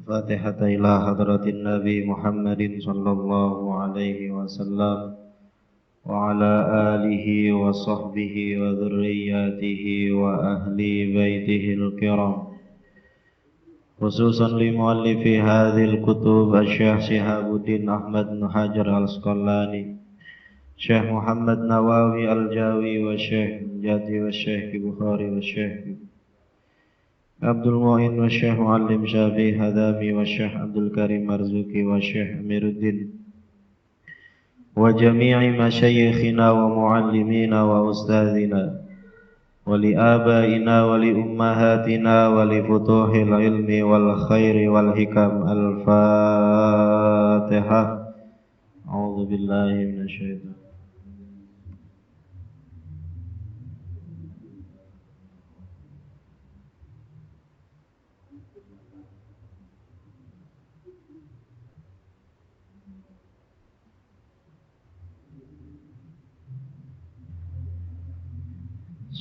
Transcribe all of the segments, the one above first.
الفاتحة إلى حضرة النبي محمد صلى الله عليه وسلم وعلى آله وصحبه وذرياته وأهل بيته الكرام، خصوصا لمؤلف هذه الكتب الشيخ شهاب الدين أحمد بن حجر العسقلاني، الشيخ محمد نواوي الجاوي، والشيخ جادي، والشيخ بخاري، والشيخ عبد المعين، والشيخ معلم شافعي هدامي، والشيخ عبد الكريم مرزوقي، والشيخ أمير الدين، وجميع مشايخنا ومعلمينا وأستاذنا، ولآبائنا ولأمهاتنا ولفتوح العلم والخير والحكم. الفاتحة. أعوذ بالله من الشيطان.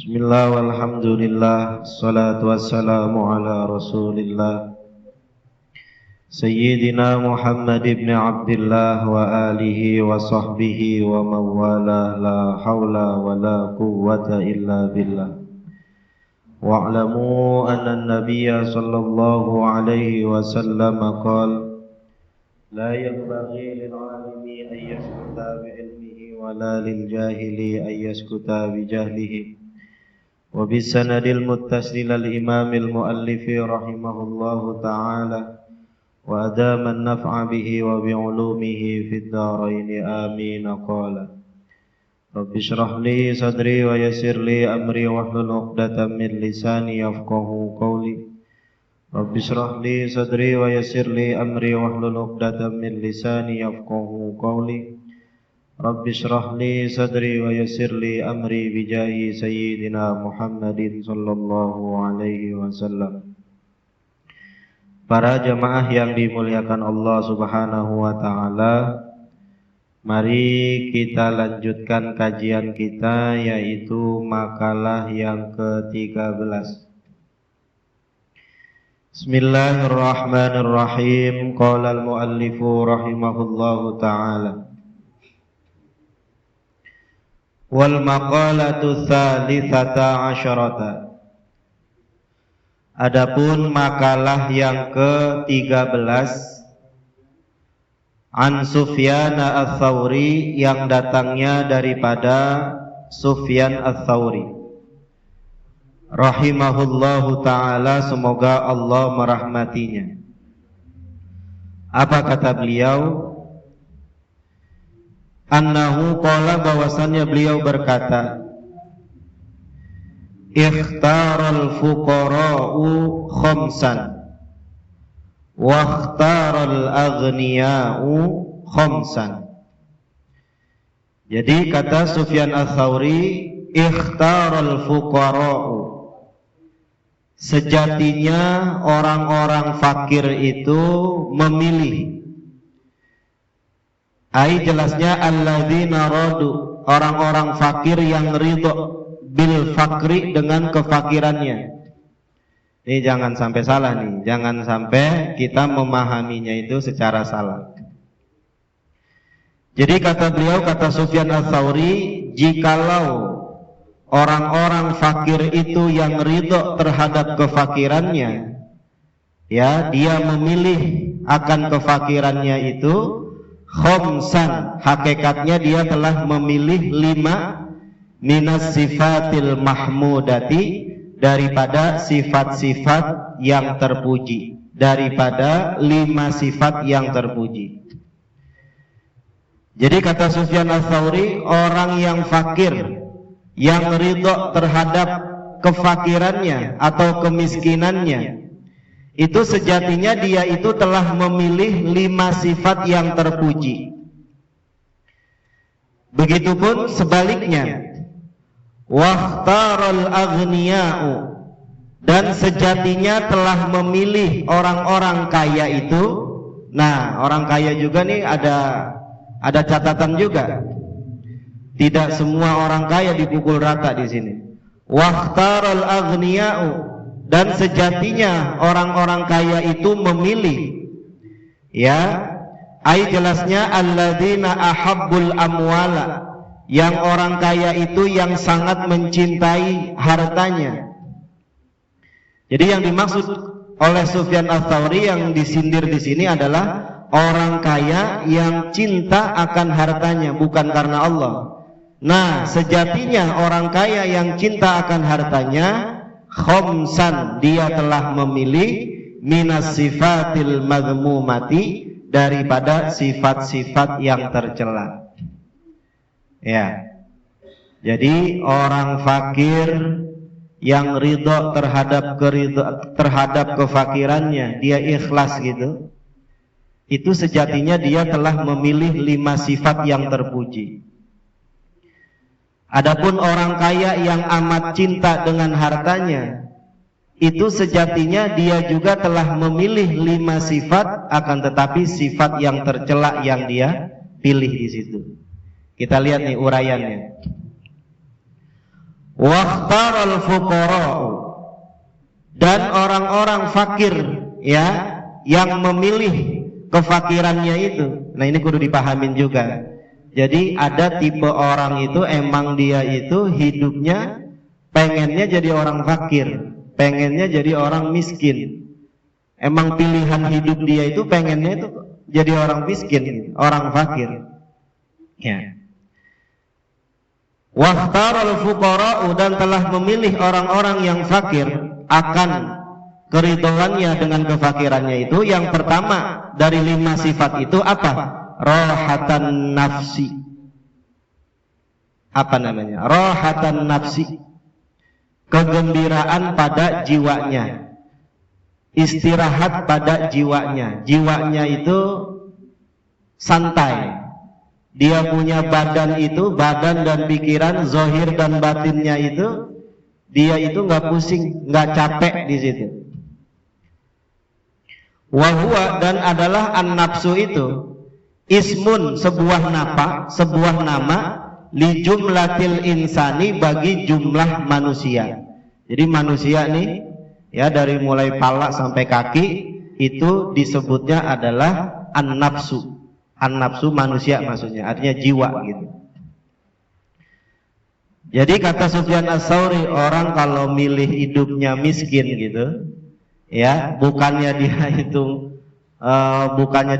Bismillah walhamdulillah, salatu wassalamu ala rasulillah Sayyidina Muhammad ibn Abdillah wa alihi wa sahbihi wa mawala, la hawla wa la quwwata illa billah. Wa'lamu anna an-nabiyya sallallahu alaihi wasallam qala la yanbaghi lil-'alimi an yaskuta bi ilmihi wa la lil-jahili an yaskuta bi jahlihi. وبالسند المتصل الإمام المؤلف رحمه الله تعالى وأدام النفع به وبعلومه في الدارين آمين. قال رب اشرح لي صدري ويسر لي أمري واحلل عقدة من لساني يفقهوا قولي. رب اشرح لي صدري ويسر لي أمري واحلل عقدة من لساني يفقهوا قولي. رب اشرح لي صدري ويسر لي أمري بجاه سيدنا محمد sallallahu alaihi wasallam. Para jamaah yang dimuliakan Allah subhanahu wa ta'ala, mari kita lanjutkan kajian kita, yaitu makalah yang ke-13. Bismillahirrahmanirrahim. Qala al-muallifu rahimahullahu ta'ala, wal maqalatu tsalitsata asyarata. Adapun makalah yang ke-13, an Sufyan ats-Tsauri, yang datangnya daripada Sufyan ats-Tsauri rahimahullahu ta'ala, semoga Allah merahmatinya. Apa kata beliau? Annahu qala, bahwasannya beliau berkata, ikhtaral fuqara'u khamsan wa ikhtaral aghniya'u khamsan. Jadi kata Sufyan ats-Tsauri, ikhtaral fuqara'u, sejatinya orang-orang fakir itu memilih. Ai jelasnya alladzina radu, orang-orang fakir yang ridho bil fakri, dengan kefakirannya. Ini jangan sampai salah nih, jangan sampai kita memahaminya itu secara salah. Jadi kata beliau, kata Sufyan ats-Tsauri, jikalau orang-orang fakir itu yang ridho terhadap kefakirannya, ya, dia memilih akan kefakirannya itu, khamsan, hakikatnya dia telah memilih 5 minas sifatil mahmudati, daripada sifat-sifat yang terpuji, daripada 5 sifat yang terpuji. Jadi kata Sufyan ats-Tsauri, orang yang fakir yang ridho terhadap kefakirannya atau kemiskinannya, itu sejatinya dia itu telah memilih 5 sifat yang terpuji. Begitupun sebaliknya, wahtaral aghniya'u, dan sejatinya telah memilih orang-orang kaya itu. Nah, orang kaya juga nih ada catatan juga. Tidak semua orang kaya dipukul rata di sini. Wahtaral aghniya'u, dan sejatinya orang-orang kaya itu memilih, ya, jelasnya alladzina ahabbul amwala, yang orang kaya itu yang sangat mencintai hartanya. Jadi yang dimaksud oleh Sufyan Ats-Tsauri yang disindir di sini adalah orang kaya yang cinta akan hartanya, bukan karena Allah. Nah, sejatinya orang kaya yang cinta akan hartanya, khamsan, dia telah memilih minas sifatil madhmumati, daripada sifat-sifat yang tercela. Ya. Jadi orang fakir yang ridho terhadap kefakirannya, dia ikhlas gitu, itu sejatinya dia telah memilih 5 sifat yang terpuji. Adapun orang kaya yang amat cinta dengan hartanya, itu sejatinya dia juga telah memilih 5 sifat, akan tetapi sifat yang tercela yang dia pilih di situ. Kita lihat nih uraiannya. Waqtaral fuqara'u, dan orang-orang fakir, ya, yang memilih kefakirannya itu. Nah, ini kudu dipahamin juga. Jadi ada tipe orang itu emang dia itu hidupnya pengennya jadi orang fakir, pengennya jadi orang miskin. Emang pilihan hidup dia itu pengennya itu jadi orang miskin, orang fakir. Ya. Wahtaral fuqara'u, dan telah memilih orang-orang yang fakir akan keridhoannya dengan kefakirannya itu. Yang pertama dari 5 sifat itu apa? Rohatan nafsi. Apa namanya? Rohatan nafsi, kegembiraan pada jiwanya, istirahat pada jiwanya. Jiwanya itu santai. Dia punya badan itu, badan dan pikiran, zahir dan batinnya itu, dia itu nggak pusing, nggak capek di situ. Wahwa, dan adalah an-nafsu itu ismun, sebuah nama li jumlatil insani, bagi jumlah manusia. Jadi manusia nih, ya, dari mulai pala sampai kaki itu disebutnya adalah an-nafsu. An-nafsu manusia maksudnya, artinya jiwa gitu. Jadi kata Sufyan Ats-Tsauri, orang kalau milih hidupnya miskin gitu, ya, bukannya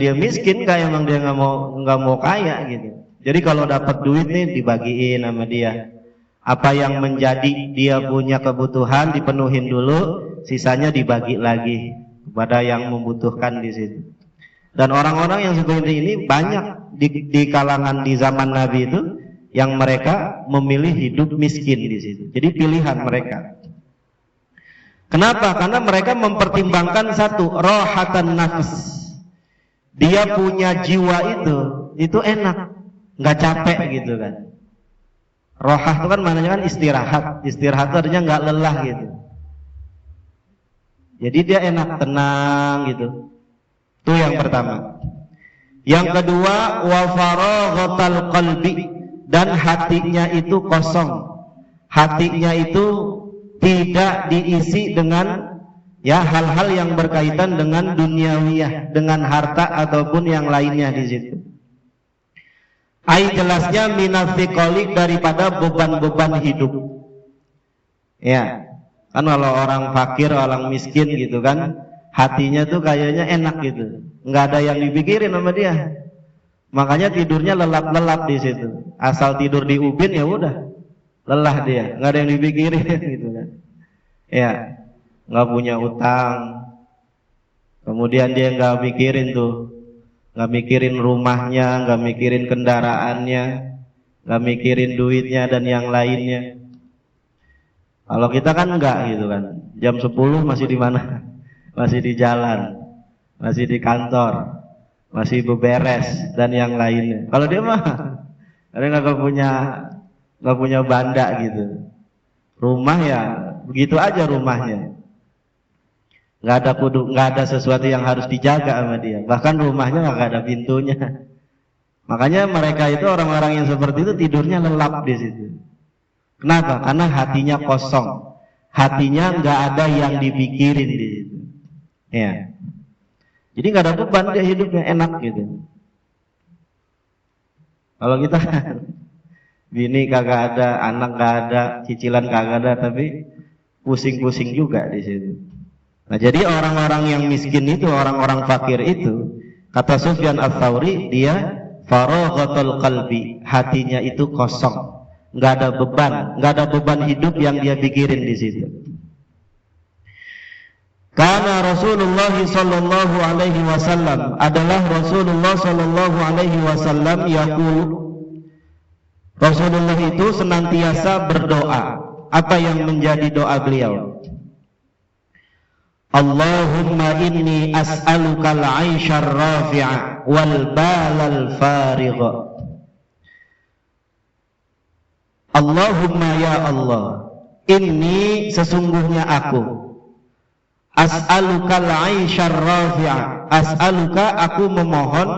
dia miskin, kayak emang dia nggak mau kaya gitu. Jadi kalau dapat duit nih dibagiin sama dia. Apa yang menjadi dia punya kebutuhan dipenuhin dulu, sisanya dibagi lagi kepada yang membutuhkan di situ. Dan orang-orang yang seperti ini banyak di kalangan di zaman Nabi itu, yang mereka memilih hidup miskin di situ. Jadi pilihan mereka. Kenapa? Karena mereka mempertimbangkan satu, rohatan nafs. Dia punya jiwa itu enak, nggak capek gitu kan. Rohah itu kan maknanya kan istirahat. Istirahat itu artinya nggak lelah gitu. Jadi dia enak, tenang gitu. Itu yang pertama. Yang kedua, wa faraghatal qalbi, dan hatinya itu kosong. Hatinya itu tidak diisi dengan, ya, hal-hal yang berkaitan dengan duniawiyah, dengan harta ataupun yang lainnya di situ. Jelasnya minafiqoli, daripada beban-beban hidup. Ya, kan kalau orang fakir, orang miskin gitu kan, hatinya tuh kayaknya enak gitu, nggak ada yang dipikirin sama dia. Makanya tidurnya lelap-lelap di situ. Asal tidur di ubin ya udah, lelah dia, nggak ada yang dipikirin gitu kan. Ya, nggak punya utang. Kemudian dia nggak mikirin tuh, nggak mikirin rumahnya, nggak mikirin kendaraannya, nggak mikirin duitnya dan yang lainnya. Kalau kita kan enggak gitu kan. Jam 10 masih di mana? Masih di jalan, masih di kantor, masih beberes dan yang lainnya. Kalau dia mah, dia nggak punya banda gitu. Rumah ya begitu aja rumahnya. Nggak ada sesuatu yang harus dijaga sama dia. Bahkan rumahnya nggak ada pintunya. Makanya mereka itu, orang-orang yang seperti itu, tidurnya lelap di situ. Kenapa? Karena hatinya kosong. hatinya nggak ada yang dipikirin di situ. Ya. Jadi nggak ada beban, dia hidupnya enak gitu. Kalau kita bini kagak ada, anak kagak ada, cicilan kagak ada, tapi pusing-pusing juga di situ. Nah, jadi orang-orang yang miskin itu, orang-orang fakir itu, kata Sufyan Ats-Tsauri, dia faraghatul qalbi, hatinya itu kosong, nggak ada beban hidup yang dia pikirin di situ. Karena Rasulullah sallallahu alaihi wasallam adalah Rasulullah sallallahu alaihi wasallam yaqul, Rasulullah itu senantiasa berdoa. Apa yang menjadi doa beliau? Allahumma inni as'aluka al-'aisha ar-rafi'a wal balal farigha. Allahumma ya Allah, inni sesungguhnya aku as'aluka al-'aisha ar-rafi'a, as'aluka aku memohon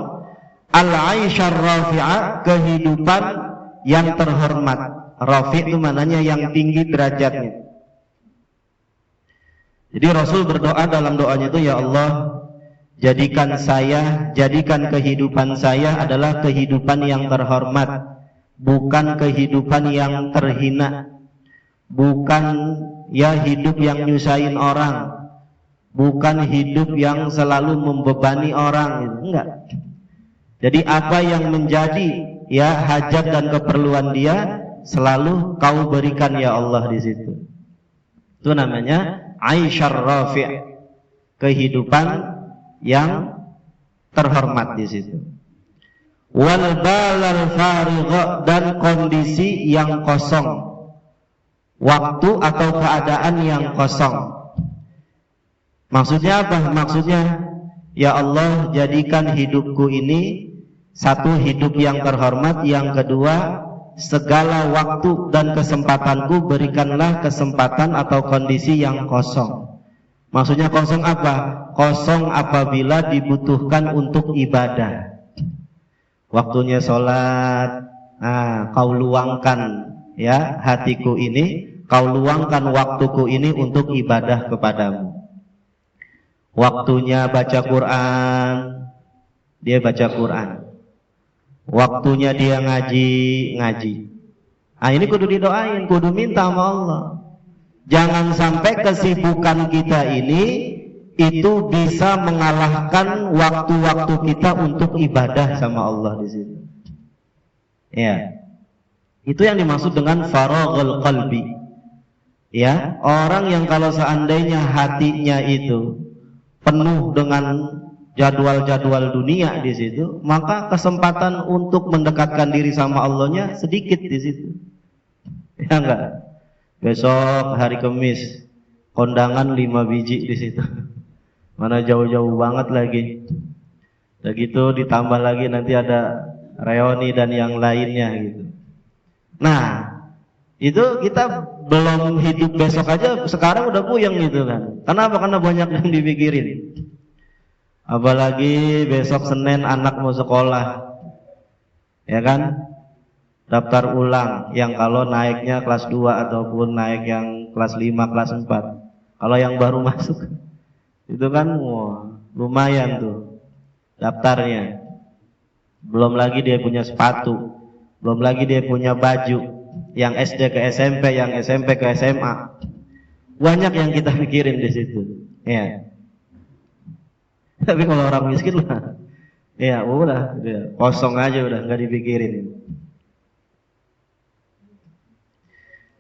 al-'aisha ar-rafi'a, kehidupan yang terhormat. Rafi' itu maknanya yang tinggi derajatnya. Jadi Rasul berdoa dalam doanya itu, ya Allah, jadikan kehidupan saya adalah kehidupan yang terhormat, bukan kehidupan yang terhina, bukan ya hidup yang nyusahin orang, bukan hidup yang selalu membebani orang, enggak. Jadi apa yang menjadi ya hajat dan keperluan dia selalu kau berikan ya Allah di situ. Itu namanya Aisyar Rafi', kehidupan yang terhormat di situ. Wal balal farigha, dan kondisi yang kosong, waktu atau keadaan yang kosong. Maksudnya apa? Maksudnya ya Allah, jadikan hidupku ini satu hidup yang terhormat, yang kedua segala waktu dan kesempatanku berikanlah kesempatan atau kondisi yang kosong. Maksudnya kosong apa? Kosong apabila dibutuhkan untuk ibadah. Waktunya sholat, kau luangkan ya hatiku ini, kau luangkan waktuku ini untuk ibadah kepadamu. Waktunya baca Quran, dia baca Quran. Waktunya dia ngaji. Ini kudu didoain, kudu minta sama Allah. Jangan sampai kesibukan kita ini itu bisa mengalahkan waktu-waktu kita untuk ibadah sama Allah di situ. Ya. Itu yang dimaksud dengan faraghul qalbi. Ya, orang yang kalau seandainya hatinya itu penuh dengan jadwal-jadwal dunia di situ, maka kesempatan untuk mendekatkan diri sama Allahnya sedikit di situ. Ya enggak? Besok hari Kamis kondangan 5 biji di situ. Mana jauh-jauh banget lagi. Dan gitu ditambah lagi nanti ada reuni dan yang lainnya gitu. Nah, itu kita belum hidup besok aja sekarang udah puyeng gitu kan. Kenapa? Karena banyak yang dipikirin. Apalagi besok Senin anak mau sekolah, ya kan, daftar ulang, yang kalau naiknya kelas 2 ataupun naik yang kelas 5, kelas 4. Kalau yang baru masuk itu kan lumayan tuh daftarnya. Belum lagi dia punya sepatu, belum lagi dia punya baju, yang SD ke SMP, yang SMP ke SMA. Banyak yang kita pikirin di situ, ya. Tapi kalau orang miskin lah, ya udah, kosong aja, udah nggak dipikirin.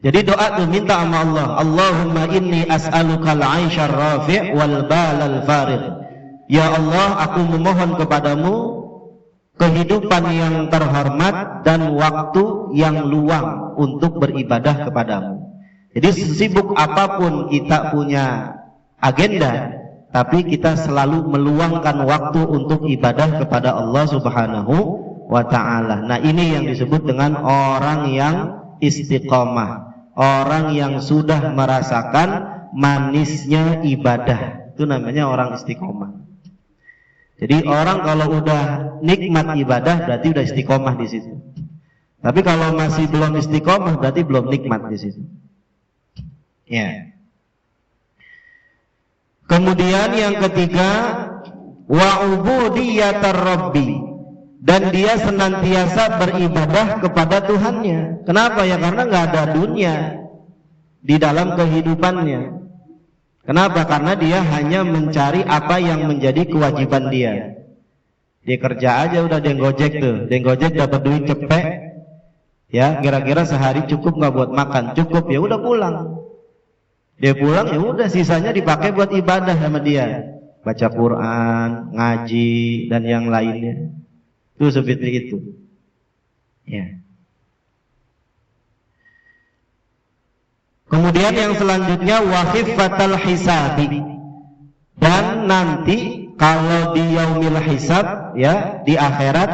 Jadi doa tuh minta sama Allah, Allahumma inni as'aluka al-'aisha ar-rafi' wal balal farigh. Ya Allah, aku memohon kepadamu kehidupan yang terhormat dan waktu yang luang untuk beribadah kepadamu. Jadi sesibuk apapun kita punya agenda, tapi kita selalu meluangkan waktu untuk ibadah kepada Allah Subhanahu wa ta'ala. Nah, ini yang disebut dengan orang yang istiqomah, orang yang sudah merasakan manisnya ibadah. Itu namanya orang istiqomah. Jadi orang kalau udah nikmat ibadah berarti udah istiqomah di situ. Tapi kalau masih belum istiqomah berarti belum nikmat di situ. Ya. Kemudian yang ketiga, wa ubudiyatar rabbi, dan dia senantiasa beribadah kepada Tuhannya. Kenapa ya? Karena nggak ada dunia di dalam kehidupannya. Kenapa? Karena dia hanya mencari apa yang menjadi kewajiban dia. Dia kerja aja udah, dia gojek tuh, dia gojek dapat duit cepet, ya kira-kira sehari cukup nggak buat makan? Cukup, ya udah pulang. Dia pulang, ya udah sisanya dipakai buat ibadah sama dia, baca Quran, ngaji dan yang lainnya. Itu seperti itu. Ya. Kemudian yang selanjutnya wahifatal hisabi, dan nanti kalau di yaumil hisab, ya di akhirat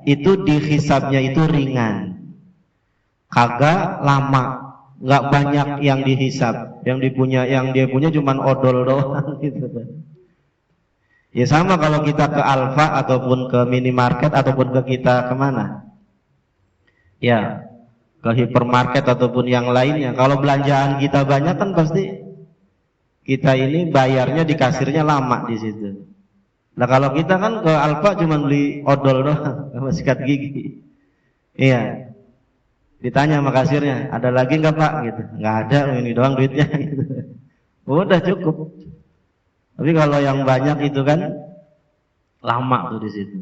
itu dihisabnya itu ringan, kagak lama, nggak banyak yang dihisab, yang dia punya cuman odol doang gitu. Ya sama kalau kita ke Alfa ataupun ke minimarket ataupun ke kita kemana, ya ke hipermarket ataupun yang lainnya. Kalau belanjaan kita banyak kan pasti kita ini bayarnya di kasirnya lama di situ. Nah kalau kita kan ke Alfa cuma beli odol doang sama sikat gigi. Iya. Ditanya sama kasirnya, ada lagi nggak Pak? Gitu. Nggak ada, ini doang duitnya. Gitu. Udah cukup. Tapi kalau yang banyak itu kan lama tuh di situ.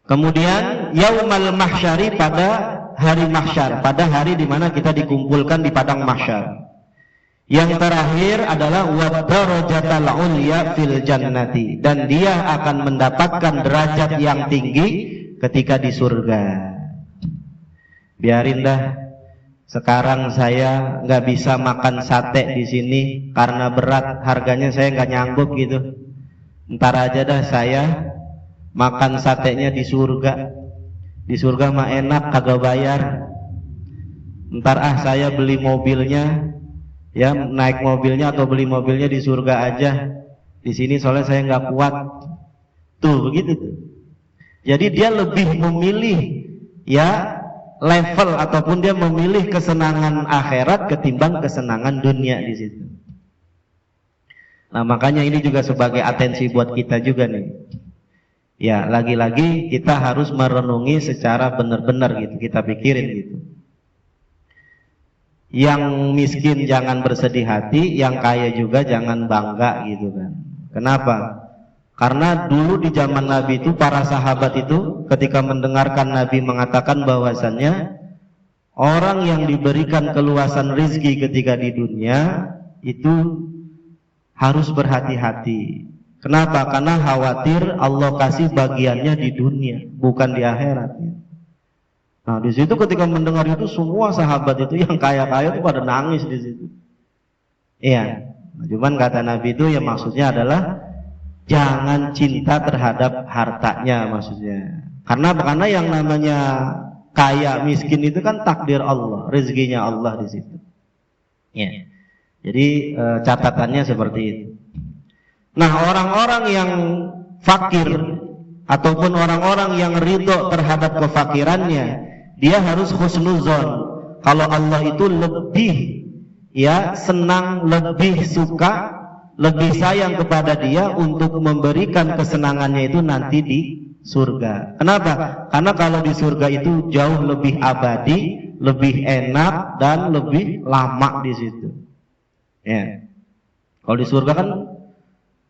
Kemudian yaumal mahsyari, pada hari mahsyar, pada hari di mana kita dikumpulkan di padang mahsyar. Yang terakhir adalah wadarajatal ulya fil jannati, dan dia akan mendapatkan derajat yang tinggi ketika di surga. Biarin dah, sekarang saya nggak bisa makan sate di sini karena berat, harganya saya nggak nyanggup gitu. Ntar aja dah saya makan satenya di surga. Di surga mah enak, kagak bayar. Ntar saya beli mobilnya, ya naik mobilnya atau beli mobilnya di surga aja. Di sini soalnya saya nggak kuat. Tuh begitu tuh. Jadi dia lebih memilih ya level ataupun dia memilih kesenangan akhirat ketimbang kesenangan dunia di situ. Nah makanya ini juga sebagai atensi buat kita juga nih. Ya lagi-lagi kita harus merenungi secara benar-benar gitu, kita pikirin gitu. Yang miskin jangan bersedih hati, yang kaya juga jangan bangga gitu kan. Kenapa? Karena dulu di zaman Nabi itu para sahabat itu ketika mendengarkan Nabi mengatakan bahwasannya orang yang diberikan keluasan rezeki ketika di dunia itu harus berhati-hati. Kenapa? Karena khawatir Allah kasih bagiannya di dunia, bukan di akhirat. Nah di situ ketika mendengar itu semua sahabat itu yang kaya-kaya itu pada nangis di situ. Iya. Cuman kata Nabi itu ya maksudnya adalah jangan cinta terhadap hartanya maksudnya. Karena yang namanya kaya miskin itu kan takdir Allah, rezekinya Allah di situ. Ya. Jadi catatannya seperti itu. Nah orang-orang yang fakir ataupun orang-orang yang ridho terhadap kefakirannya, dia harus husnuzon. Kalau Allah itu lebih ya senang, lebih suka, lebih sayang kepada dia untuk memberikan kesenangannya itu nanti di surga. Kenapa? Karena kalau di surga itu jauh lebih abadi, lebih enak dan lebih lama di situ. Ya. Kalau di surga kan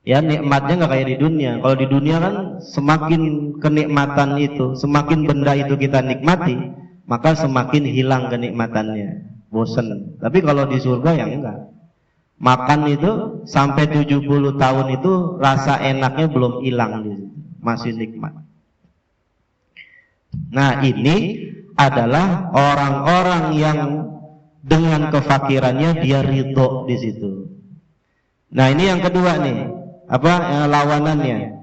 ya nikmatnya nggak kayak di dunia. Kalau di dunia kan semakin kenikmatan itu, semakin benda itu kita nikmati, maka semakin hilang kenikmatannya, bosen. Tapi kalau di surga ya enggak. Makan itu sampai 70 tahun itu rasa enaknya belum hilang, masih nikmat. Nah ini adalah orang-orang yang dengan kefakirannya dia ridho di situ. Nah ini yang kedua nih, lawanannya.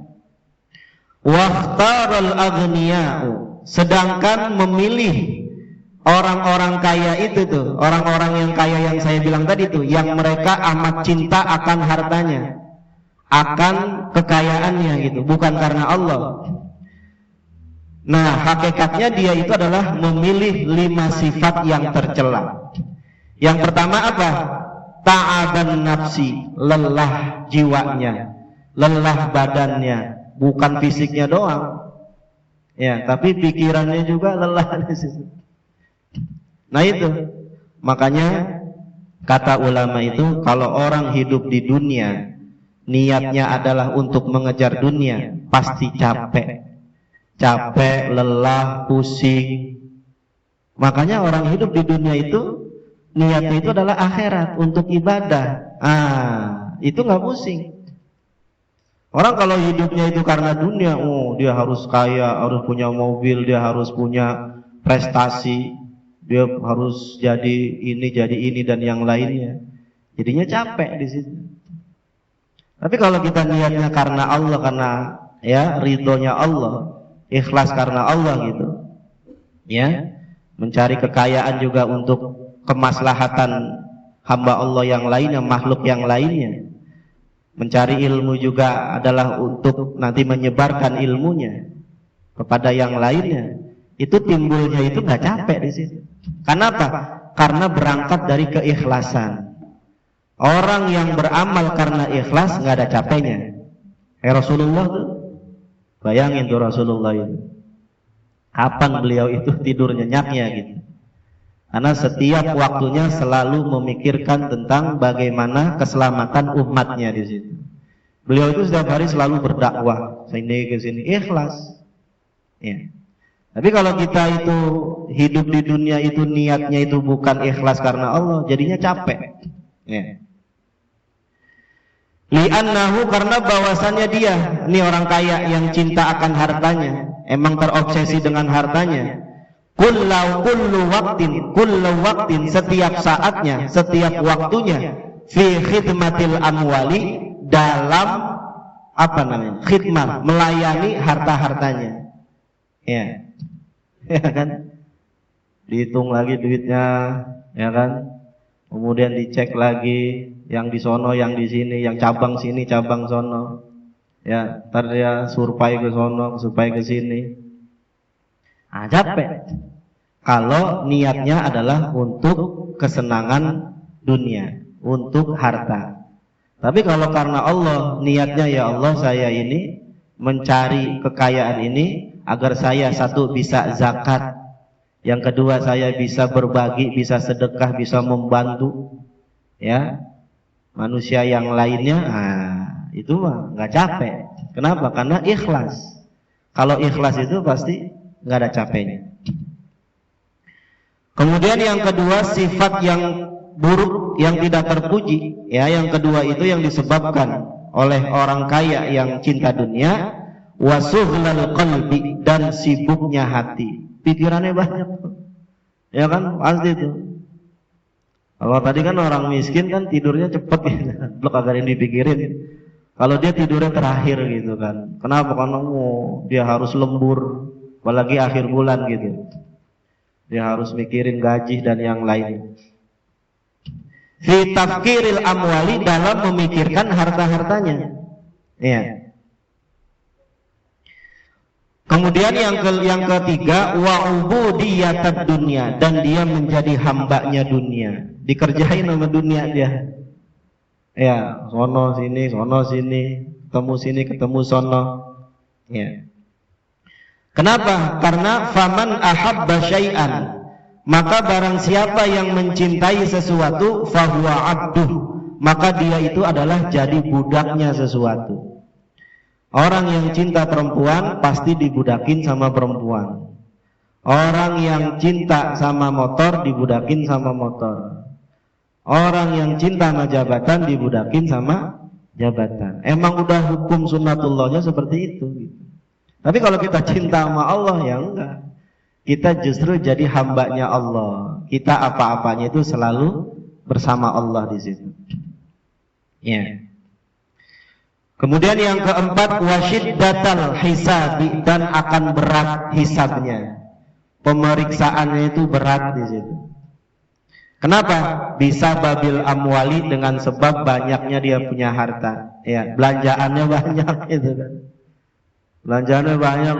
Wahtaral aghniya'u, sedangkan memilih orang-orang kaya itu tuh, orang-orang yang kaya yang saya bilang tadi tuh, yang mereka amat cinta akan hartanya, akan kekayaannya gitu, bukan karena Allah. Nah hakikatnya dia itu adalah memilih 5 sifat yang tercela. Yang pertama apa? ta'aban nafsi, lelah jiwanya, lelah badannya, bukan fisiknya doang, ya, tapi pikirannya juga lelah. Nah itu, makanya kata ulama itu, kalau orang hidup di dunia niatnya adalah untuk mengejar dunia, pasti capek, lelah, pusing. Makanya orang hidup di dunia itu niatnya itu adalah akhirat, untuk ibadah. Itu nggak pusing. Orang kalau hidupnya itu karena dunia, dia harus kaya, harus punya mobil, dia harus punya prestasi, dia harus jadi ini dan yang lainnya. Jadinya capek di situ. Tapi kalau kita niatnya karena Allah, karena ya ridhonya Allah, ikhlas karena Allah gitu, ya, mencari kekayaan juga untuk kemaslahatan hamba Allah yang lainnya, makhluk yang lainnya, mencari ilmu juga adalah untuk nanti menyebarkan ilmunya kepada yang lainnya. Itu timbulnya itu nggak capek di situ. Kenapa? Karena berangkat dari keikhlasan. Orang yang beramal karena ikhlas nggak ada capeknya. Rasulullah tuh, bayangin tuh Rasulullah itu, kapan beliau itu tidur nyenyaknya gitu. Karena setiap waktunya selalu memikirkan tentang bagaimana keselamatan umatnya di situ. Beliau itu setiap hari selalu berdakwah, sini ke sini, ikhlas. Ya. Tapi kalau kita itu hidup di dunia itu niatnya itu bukan ikhlas karena Allah, jadinya capek. Ya. Li'annahu, karena bahwasannya dia, ini orang kaya yang cinta akan hartanya, emang terobsesi dengan hartanya. Kullu waktin, setiap saatnya, setiap waktunya, fi khidmatil amwali, dalam apa namanya, khidmat, melayani harta-hartanya. Ya, ya kan, dihitung lagi duitnya, ya kan, kemudian dicek lagi yang di sono, yang di sini, yang cabang sini, cabang sono, ya, ntar dia survei ke sono, survei ke sini. Capek kalau niatnya adalah untuk kesenangan dunia, untuk harta. Tapi kalau karena Allah, niatnya ya Allah, saya ini mencari kekayaan ini agar saya satu bisa zakat, yang kedua saya bisa berbagi, bisa sedekah, bisa membantu ya manusia yang lainnya. Itu mah nggak capek. Kenapa? Karena ikhlas. Kalau ikhlas itu pasti nggak ada capeknya. Kemudian yang kedua, sifat yang buruk yang tidak terpuji, ya, yang kedua itu yang disebabkan oleh orang kaya yang cinta dunia, wasuhlal qalbi, dan sibuknya hati, pikirannya banyak, ya kan, pasti itu. Kalau tadi kan orang miskin kan tidurnya cepet ya, belum agak yang dipikirin. Kalau dia tidurnya terakhir gitu kan, kenapa? Karena dia harus lembur, apalagi akhir bulan gitu, dia harus mikirin gaji dan yang lain. Fi tafkiril amwali, dalam memikirkan harta-hartanya. Ya. Kemudian yang ketiga, wa ubudiyatad dunya, dan dia menjadi hambanya dunia, dikerjain sama dunia dia. Ya, sono sini, ketemu sini, ketemu sono. Ya. Kenapa? Karena faman ahabba syai'an, maka barang siapa yang mencintai sesuatu, fahuwa abduh, maka dia itu adalah jadi budaknya sesuatu. Orang yang cinta perempuan pasti dibudakin sama perempuan. Orang yang cinta sama motor dibudakin sama motor. Orang yang cinta sama jabatan dibudakin sama jabatan. Emang udah hukum sunnatullahnya seperti itu gitu. Tapi kalau kita cinta sama Allah, ya enggak. Kita justru jadi hambanya Allah. Kita apa-apanya itu selalu bersama Allah di situ. Ya. Kemudian yang keempat, wasyiddatal hisabi, dan akan berat hisabnya. Pemeriksaannya itu berat di situ. Kenapa? Bisa babil amwali, dengan sebab banyaknya dia punya harta. Ya, belanjaannya banyak itu kan. Belanjaannya banyak,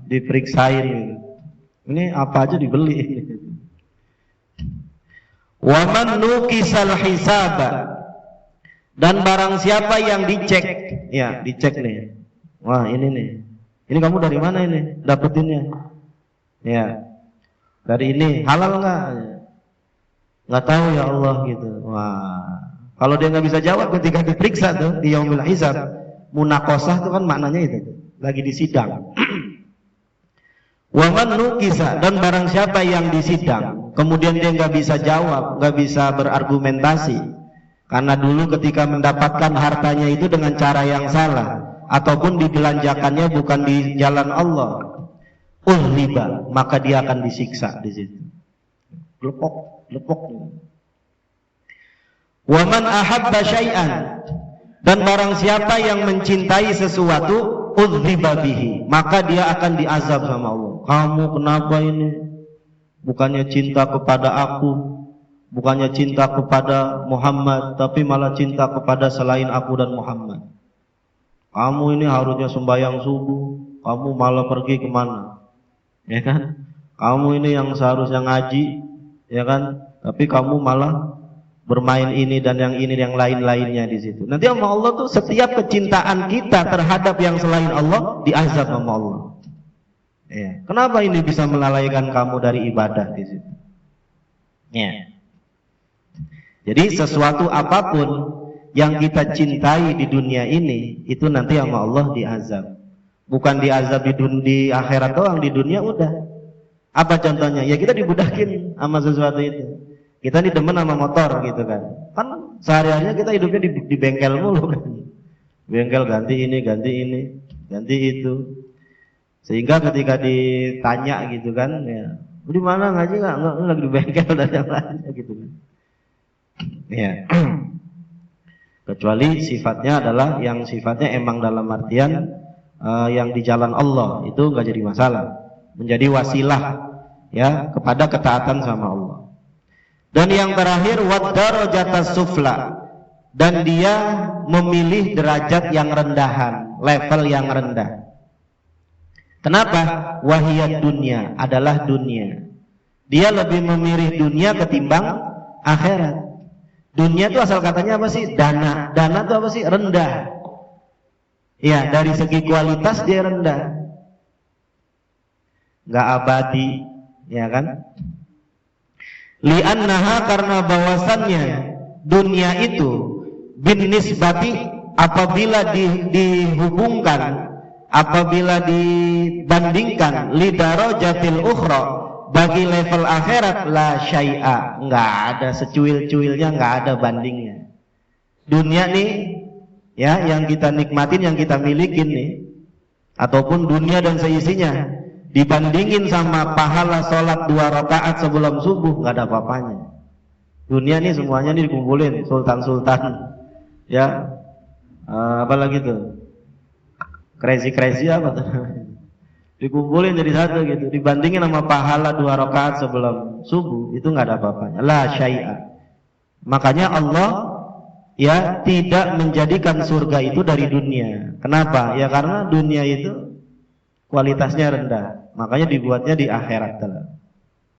diperiksain gitu. Ini apa aja dibeli. Wa man nuqisal hisaba, dan barang siapa yang dicek, ya dicek nih. Wah, ini nih. Ini kamu dari mana ini dapetinnya? Ya. Dari ini, halal enggak? Enggak tahu ya Allah gitu. Wah. Kalau dia enggak bisa jawab ketika diperiksa tuh di yaumil hisab, munaqashah itu kan maknanya itu, lagi di sidang. Wa man nuqisa, dan barang siapa yang disidang, kemudian dia enggak bisa jawab, enggak bisa berargumentasi, karena dulu ketika mendapatkan hartanya itu dengan cara yang salah, ataupun dibelanjakannya bukan di jalan Allah, riba, maka dia akan disiksa di situ. Lepok. Wa man ahabba syai'an, dan barang siapa yang mencintai sesuatu, udziba bihi, maka dia akan diazab sama Allah. Kamu kenapa ini? Bukannya cinta kepada aku, bukannya cinta kepada Muhammad, tapi malah cinta kepada selain aku dan Muhammad. Kamu ini harusnya sembahyang subuh, kamu malah pergi kemana? Ya kan? Kamu ini yang seharusnya ngaji, ya kan? Tapi kamu malah bermain ini dan yang ini yang lain-lainnya di situ. Nanti sama Allah tuh setiap kecintaan kita terhadap yang selain Allah diazab sama Allah. Ya. Kenapa ini bisa melalaikan kamu dari ibadah di situ? Ya. Jadi sesuatu apapun yang kita cintai di dunia ini, itu nanti sama Allah diazab. Bukan diazab di akhirat doang, di dunia udah. Apa contohnya? Ya kita dibudakin sama sesuatu itu. Kita nih demen sama motor gitu kan. Kan sehari-harinya kita hidupnya di bengkel mulu kan. Bengkel ganti ini, ganti itu. Sehingga ketika ditanya gitu kan, ya, di mana ngaji nggak lagi di bengkel dan yang lainnya gitu kan. Ya. Kecuali sifatnya adalah yang sifatnya emang dalam artian yang di jalan Allah, itu nggak jadi masalah, menjadi wasilah ya kepada ketaatan sama Allah. Dan yang terakhir wadarajatas sufla, dan dia memilih derajat yang rendahan, level yang rendah. Kenapa? Wahiyat dunia, adalah dunia. Dia lebih memilih dunia ketimbang akhirat. Dunia itu asal katanya apa sih? Dana. Dana itu apa sih? Rendah. Ya, dari segi kualitas dia rendah. Nggak abadi, ya kan? Li'annaha, karena bahwasannya dunia itu bin nisbati, apabila dihubungkan, apabila dibandingkan lidarajatil ukhra, bagi level akhirat, la syai'a, enggak ada secuil-cuilnya, enggak ada bandingnya. Dunia nih ya, yang kita nikmatin, yang kita milikin nih, ataupun dunia dan seisinya, dibandingin sama pahala sholat 2 rakaat sebelum subuh, enggak ada apa-apanya. Dunia nih semuanya nih dikumpulin, sultan-sultan ya, apalagi tuh crazy apa tuh, dikumpulin jadi satu gitu, dibandingin sama pahala 2 rakaat sebelum subuh, itu nggak ada apa-apanya. La syai'a. Makanya Allah ya tidak menjadikan surga itu dari dunia. Kenapa? Ya karena dunia itu kualitasnya rendah, makanya dibuatnya di akhirat.